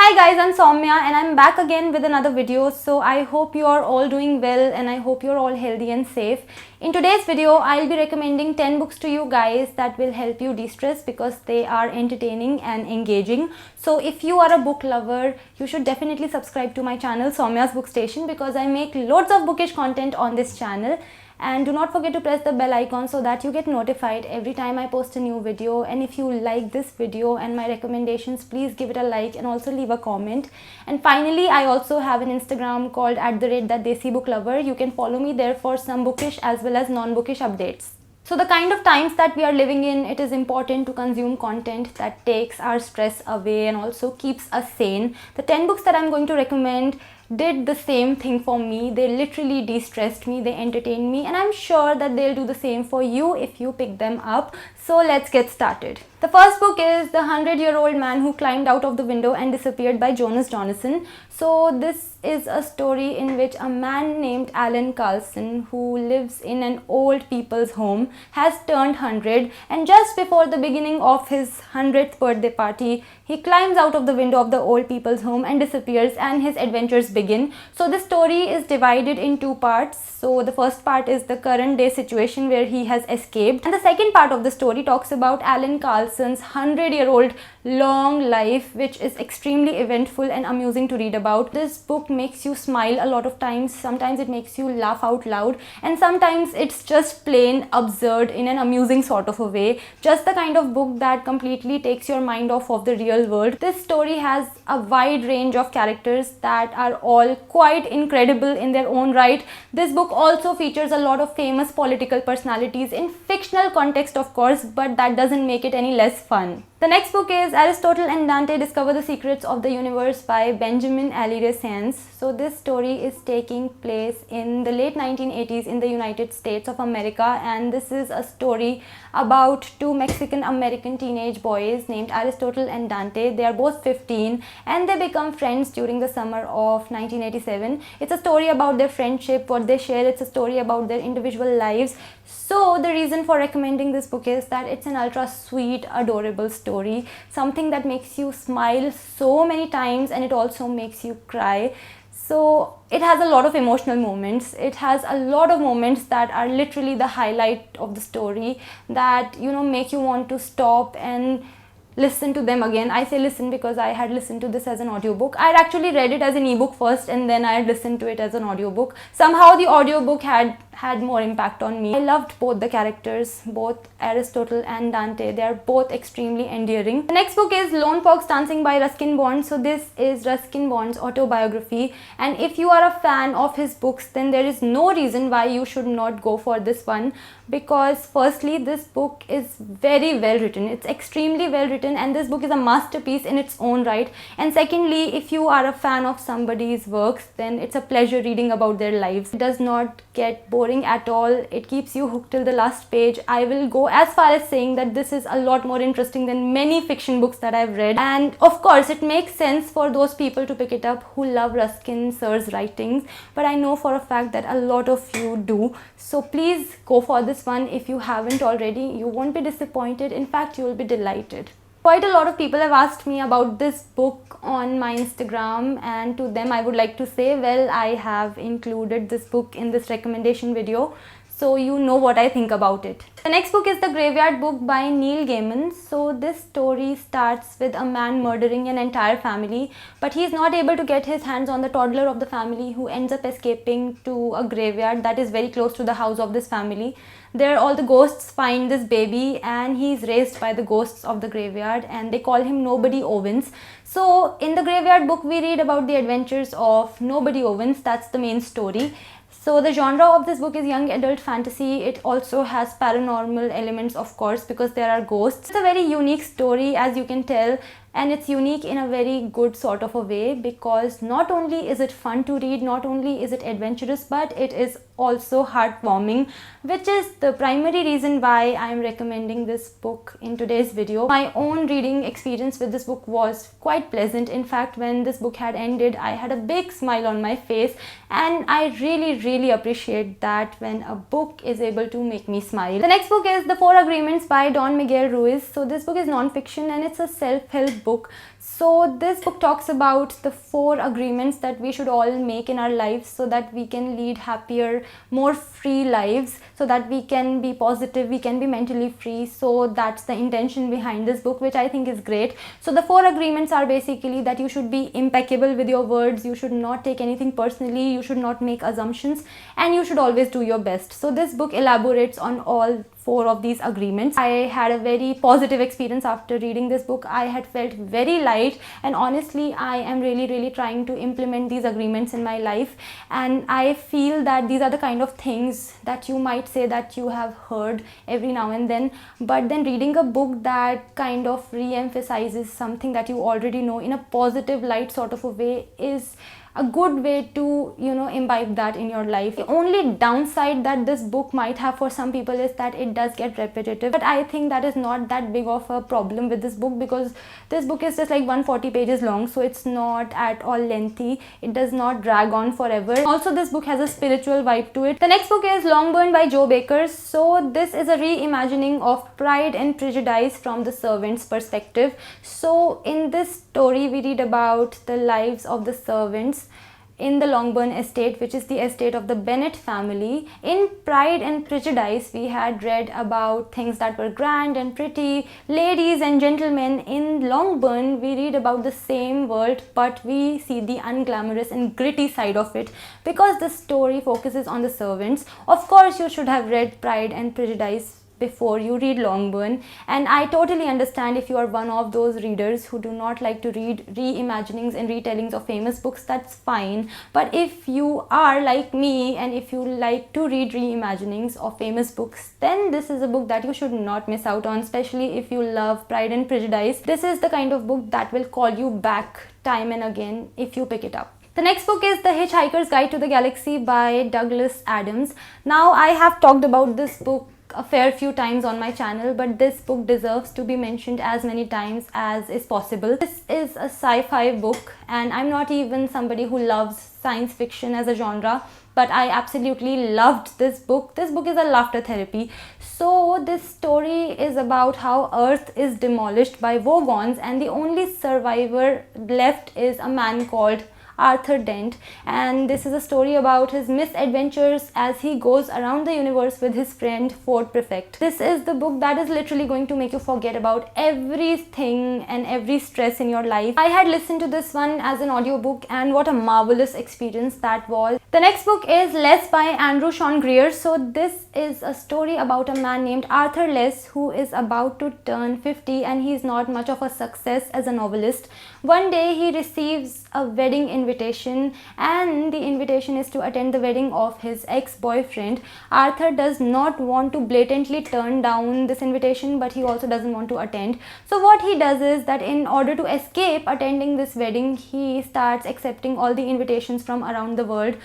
Hi guys, I'm Saumya and I'm back again with another video. So I hope you are all doing well and I hope you're all healthy and safe. In today's video, I'll be recommending 10 books to you guys that will help you de-stress because they are entertaining and engaging. So if you are a book lover, you should definitely subscribe to my channel Saumya'sbookstation because I make loads of bookish content on this channel. And do not forget to press the bell icon so that you get notified every time I post a new video. And if you like this video and my recommendations, please give it a like and also leave a comment. And finally, I also have an Instagram called @thatdesibooklover. You can follow me there for some bookish as well as non-bookish updates. So the kind of times that we are living in, it is important to consume content that takes our stress away and also keeps us sane. The 10 books that I'm going to recommend did the same thing for me. They literally de-stressed me, they entertained me, and I'm sure that they'll do the same for you if you pick them up. So let's get started. The first book is The 100-Year-Old Man Who Climbed Out of the Window and Disappeared by Jonas Jonasson. So this is a story in which a man named Alan Carlson, who lives in an old people's home, has turned 100, and just before the beginning of his 100th birthday party, he climbs out of the window of the old people's home and disappears, and his adventures begin. So the story is divided in two parts. So the first part is the current day situation where he has escaped, and the second part of the story talks about Alan Carlson's 100-year-old long life, which is extremely eventful and amusing to read about. This book makes you smile a lot of times. Sometimes it makes you laugh out loud, and sometimes it's just plain absurd in an amusing sort of a way. Just the kind of book that completely takes your mind off of the real world. This story has a wide range of characters that are all quite incredible in their own right. This book also features a lot of famous political personalities in fictional context, of course, but that doesn't make it any less fun. The next book is Aristotle and Dante Discover the Secrets of the Universe by Benjamin Alire Sainz. So this story is taking place in the late 1980s in the United States of America, and this is a story about two Mexican-American teenage boys named Aristotle and Dante. They are both 15 and they become friends during the summer of 1987. It's a story about their friendship, what they share. It's a story about their individual lives. So the reason for recommending this book is that it's an ultra sweet, adorable story, something that makes you smile so many times, and it also makes you cry. So it has a lot of emotional moments. It has a lot of moments that are literally the highlight of the story that, make you want to stop and listen to them again. I say listen because I had listened to this as an audiobook. I had actually read it as an ebook first and then I had listened to it as an audiobook. Somehow the audiobook had more impact on me. I loved both the characters, both Aristotle and Dante. They are both extremely endearing. The next book is Lone Fox Dancing by Ruskin Bond. So this is Ruskin Bond's autobiography, and if you are a fan of his books, then there is no reason why you should not go for this one, because firstly, this book is very well written. It's extremely well written, and this book is a masterpiece in its own right. And secondly, if you are a fan of somebody's works, then it's a pleasure reading about their lives. It does not get boring at all. It keeps you hooked till the last page. I will go as far as saying that this is a lot more interesting than many fiction books that I've read. And of course, it makes sense for those people to pick it up who love Ruskin Sir's writings, but I know for a fact that a lot of you do. So please go for this one if you haven't already. You won't be disappointed. In fact, you will be delighted. Quite a lot of people have asked me about this book on my Instagram, and to them I would like to say, well, I have included this book in this recommendation video, so you know what I think about it. The next book is The Graveyard Book by Neil Gaiman. So this story starts with a man murdering an entire family, but he is not able to get his hands on the toddler of the family, who ends up escaping to a graveyard that is very close to the house of this family. There all the ghosts find this baby, and he is raised by the ghosts of the graveyard, and they call him Nobody Owens. So in the Graveyard Book, we read about the adventures of Nobody Owens. That's the main story. So the genre of this book is young adult fantasy. It also has paranormal elements, of course, because there are ghosts. It's a very unique story, as you can tell, and it's unique in a very good sort of a way, because not only is it fun to read, not only is it adventurous, but it is also heartwarming, which is the primary reason why I am recommending this book in today's video. My own reading experience with this book was quite pleasant. In fact, when this book had ended, I had a big smile on my face, and I really appreciate that when a book is able to make me smile. The next book is The 4 Agreements by Don Miguel Ruiz. So this book is non-fiction and it's a self-help book. So this book talks about the 4 agreements that we should all make in our lives so that we can lead happier, more free lives, so that we can be positive, we can be mentally free. So that's the intention behind this book, which I think is great. So the 4 agreements are basically that you should be impeccable with your words, you should not take anything personally, you should not make assumptions, and you should always do your best. So this book elaborates on all 4 of these agreements. I had a very positive experience after reading this book. I had felt very light, and honestly I am really trying to implement these agreements in my life, and I feel that these are the kind of things that you might say that you have heard every now and then, but then reading a book that kind of re-emphasizes something that you already know in a positive light sort of a way is a good way to, imbibe that in your life. The only downside that this book might have for some people is that it does get repetitive, but I think that is not that big of a problem with this book, because this book is just like 140 pages long, so it's not at all lengthy. It does not drag on forever. Also, this book has a spiritual vibe to it. The next book is Longburn by Joe Baker. So this is a reimagining of Pride and Prejudice from the servant's perspective. So in this story we read about the lives of the servants in the Longburn estate, which is the estate of the Bennet family. In Pride and Prejudice, we had read about things that were grand and pretty, ladies and gentlemen. In Longburn, we read about the same world, but we see the unglamorous and gritty side of it, because the story focuses on the servants. Of course, you should have read Pride and Prejudice before you read Longburn, and I totally understand if you are one of those readers who do not like to read reimaginings and retellings of famous books. That's fine. But if you are like me and if you like to read reimaginings of famous books, then this is a book that you should not miss out on, especially if you love Pride and Prejudice. This is the kind of book that will call you back time and again if you pick it up. The next book is The Hitchhiker's Guide to the Galaxy by Douglas Adams. Now, I have talked about this book a fair few times on my channel, but this book deserves to be mentioned as many times as is possible. This is a sci-fi book, and I'm not even somebody who loves science fiction as a genre, but I absolutely loved this book. This book is a laughter therapy. So this story is about how Earth is demolished by Vogons, and the only survivor left is a man called Arthur Dent, and this is a story about his misadventures as he goes around the universe with his friend Ford Prefect. This is the book that is literally going to make you forget about everything and every stress in your life. I had listened to this one as an audiobook, and what a marvelous experience that was. The next book is Less by Andrew Sean Greer. So this is a story about a man named Arthur Less who is about to turn 50, and he's not much of a success as a novelist. One day he receives a wedding invitation, and the invitation is to attend the wedding of his ex-boyfriend. Arthur does not want to blatantly turn down this invitation, but he also doesn't want to attend. So what he does is that in order to escape attending this wedding, he starts accepting all the invitations from around the world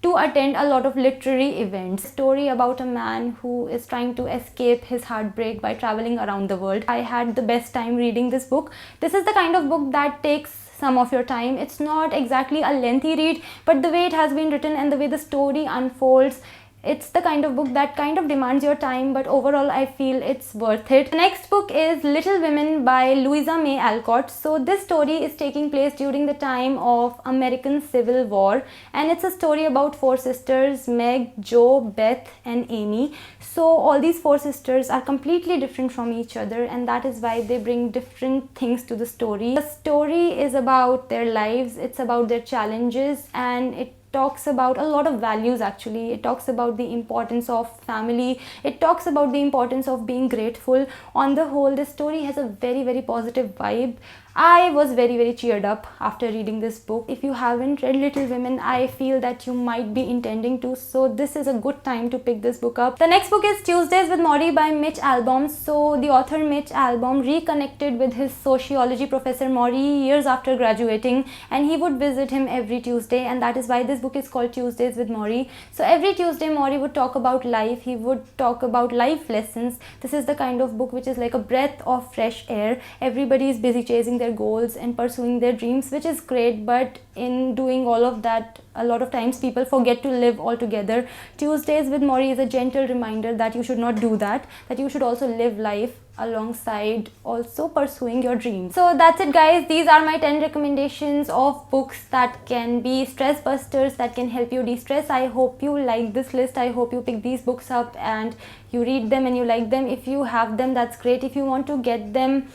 to attend a lot of literary events. A story about a man who is trying to escape his heartbreak by traveling around the world. I had the best time reading this book. This is the kind of book that takes some of your time. It's not exactly a lengthy read, but the way it has been written and the way the story unfolds, it's the kind of book that kind of demands your time, but overall I feel it's worth it. The next book is Little Women by Louisa May Alcott. So this story is taking place during the time of American Civil War, and it's a story about 4 sisters, Meg, Jo, Beth and Amy. So all these 4 sisters are completely different from each other, and that is why they bring different things to the story. The story is about their lives, it's about their challenges, and it talks about a lot of values actually. It talks about the importance of family. It talks about the importance of being grateful. On the whole, this story has a very positive vibe. I was very cheered up after reading this book. If you haven't read Little Women, I feel that you might be intending to, so this is a good time to pick this book up. The next book is Tuesdays with Morrie by Mitch Albom. So the author Mitch Albom reconnected with his sociology professor Morrie years after graduating, and he would visit him every Tuesday, and that is why this book is called Tuesdays with Morrie. So every Tuesday Morrie would talk about life. He would talk about life lessons. This is the kind of book which is like a breath of fresh air. Everybody is busy chasing their their goals and pursuing their dreams, which is great. But in doing all of that, a lot of times people forget to live altogether. Tuesdays with Morrie is a gentle reminder that you should not do that, that you should also live life alongside also pursuing your dreams. So that's it, guys. These are my 10 recommendations of books that can be stress busters, that can help you de-stress. I hope you like this list. I hope you pick these books up and you read them and you like them. If you have them, that's great. If you want to get them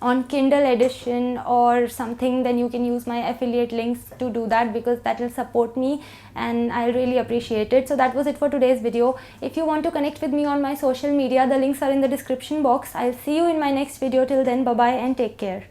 on Kindle edition or something, then you can use my affiliate links to do that, because that will support me and I really appreciate it. So that was it for today's video. If you want to connect with me on my social media, the links are in the description box. I'll see you in my next video. Till then, bye bye and take care.